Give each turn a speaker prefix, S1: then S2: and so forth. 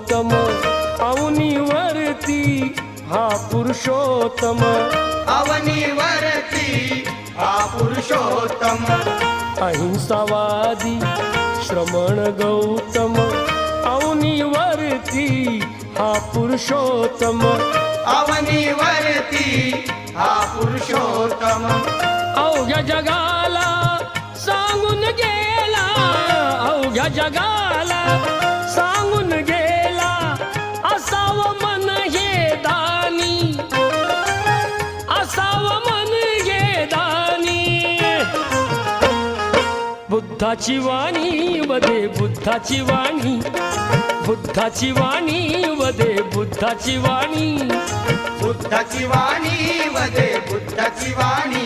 S1: उत्तम अवनीवरती हा पुरुषोत्तम
S2: अवनीवरती हा पुरुषोत्तम
S1: अहिंसावादी श्रमण गौतम अवनीवरती हा पुरुषोत्तम
S2: अवनीवरती हा पुरुषोत्तम
S1: अवघ्या जगाला सांगून गेला अवघ्या जगाला सांगून गेला असावं मन हे दानी असावं मन हे दानी बुद्धाची वाणी वदे बुद्धाची वाणी बुद्धाची वाणी वदे बुद्धाची वाणी
S2: बुद्धाची वाणी वदे बुद्धाची वाणी